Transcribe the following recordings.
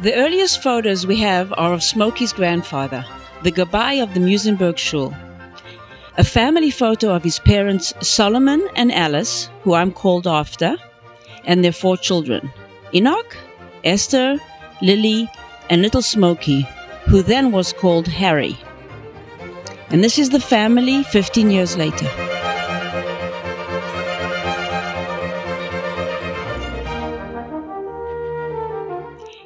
The earliest photos we have are of Smokey's grandfather, the Gabai of the Musenberg Schule. A family photo of his parents Solomon and Alice, who I'm called after, and their 4 children, Enoch, Esther, Lily, and little Smokey, who then was called Harry. And this is the family 15 years later.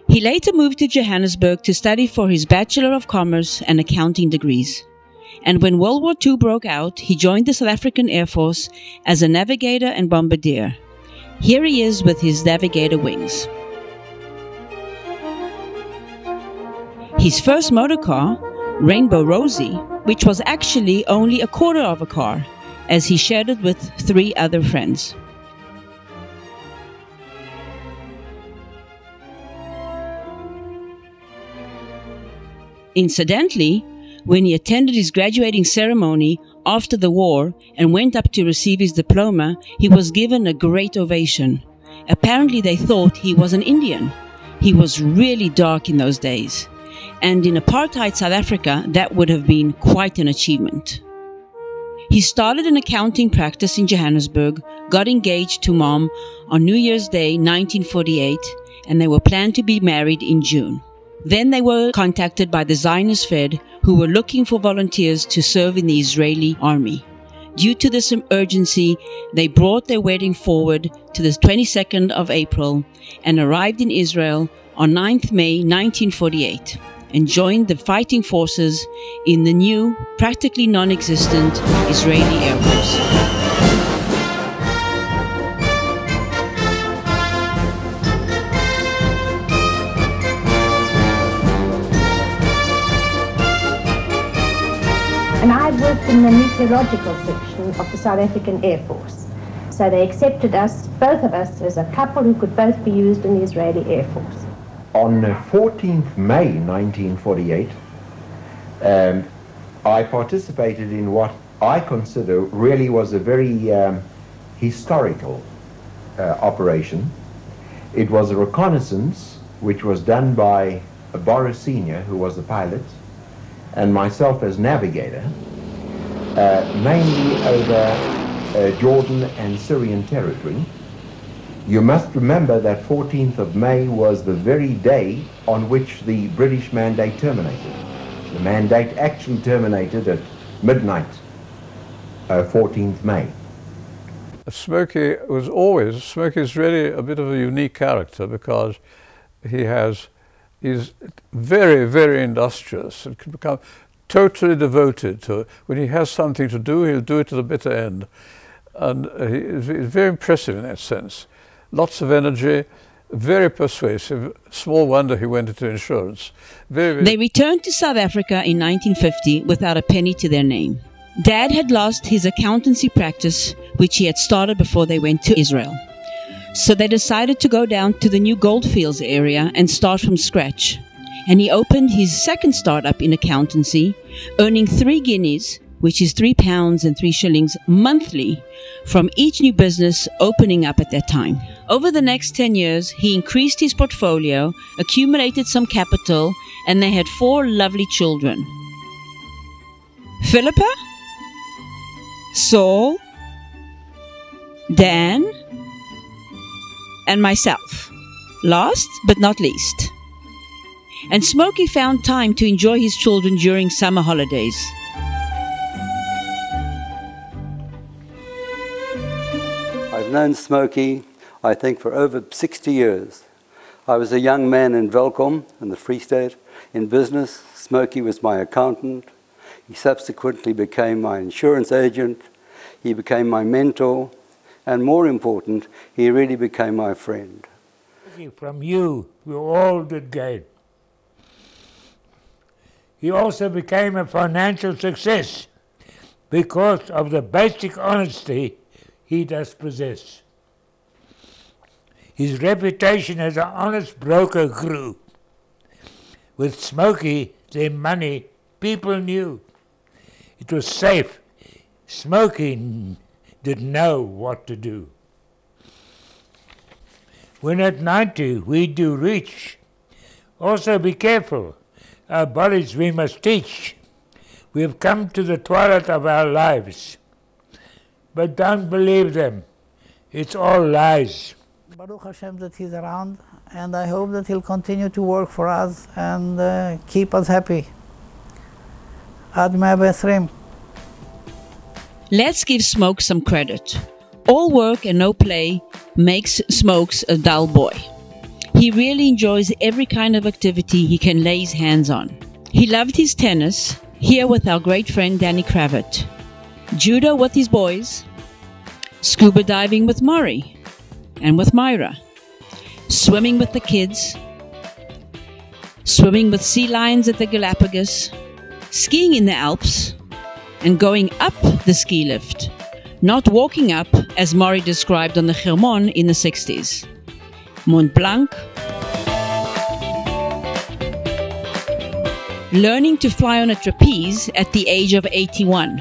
He later moved to Johannesburg to study for his Bachelor of Commerce and Accounting degrees. And when World War II broke out, he joined the South African Air Force as a navigator and bombardier. Here he is with his navigator wings. His first motor car, Rainbow Rosie, which was actually only a quarter of a car, as he shared it with 3 other friends. Incidentally, when he attended his graduating ceremony after the war and went up to receive his diploma, he was given a great ovation. Apparently they thought he was an Indian. He was really dark in those days. And in apartheid South Africa, that would have been quite an achievement. He started an accounting practice in Johannesburg, got engaged to Mom on New Year's Day 1948, and they were planned to be married in June. Then they were contacted by the Zionist Fed, who were looking for volunteers to serve in the Israeli army. Due to this urgency, they brought their wedding forward to the 22nd of April and arrived in Israel on 9th May 1948 and joined the fighting forces in the new, practically non-existent Israeli Air Force. And I worked in the meteorological section of the South African Air Force. So they accepted us, both of us, as a couple who could both be used in the Israeli Air Force. On 14th May 1948, I participated in what I consider really was a very historical operation. It was a reconnaissance which was done by Boris Senior, who was the pilot, and myself as navigator, mainly over Jordan and Syrian territory. You must remember that 14th of May was the very day on which the British mandate terminated. The mandate actually terminated at midnight, 14th May. Smokey is really a bit of a unique character because he's very, very industrious and can become totally devoted to it. When he has something to do, he'll do it to the bitter end. And he's very impressive in that sense. Lots of energy, very persuasive. Small wonder he went into insurance. They returned to South Africa in 1950 without a penny to their name. Dad had lost his accountancy practice, which he had started before they went to Israel. So they decided to go down to the new Goldfields area and start from scratch. And he opened his second startup in accountancy, earning 3 guineas, which is £3 and 3 shillings monthly, from each new business opening up at that time. Over the next 10 years, he increased his portfolio, accumulated some capital, and they had 4 lovely children. Philippa, Saul, Dan, and myself, last but not least. And Smokey found time to enjoy his children during summer holidays. I've known Smokey, I think, for over 60 years. I was a young man in Welkom in the Free State in business. Smokey was my accountant. He subsequently became my insurance agent. He became my mentor. And more important, he really became my friend. From you, we all did gain. He also became a financial success because of the basic honesty he does possess. His reputation as an honest broker grew. With Smokey, their money, people knew. It was safe. Smokey didn't know what to do. When at 90 we do reach, Also be careful. Our bodies we must teach. We have come to the twilight of our lives. But don't believe them. It's all lies. Baruch Hashem that he's around, and I hope that he'll continue to work for us and keep us happy. Ad 120. Let's give Smokes some credit. All work and no play makes Smokes a dull boy. He really enjoys every kind of activity he can lay his hands on. He loved his tennis, here with our great friend Danny Kravitz, judo with his boys, scuba diving with Maury and with Myra, swimming with the kids, swimming with sea lions at the Galapagos, skiing in the Alps, and going up the ski lift, not walking up as Maury described on the Hermon in the 60s. Mont Blanc, learning to fly on a trapeze at the age of 81.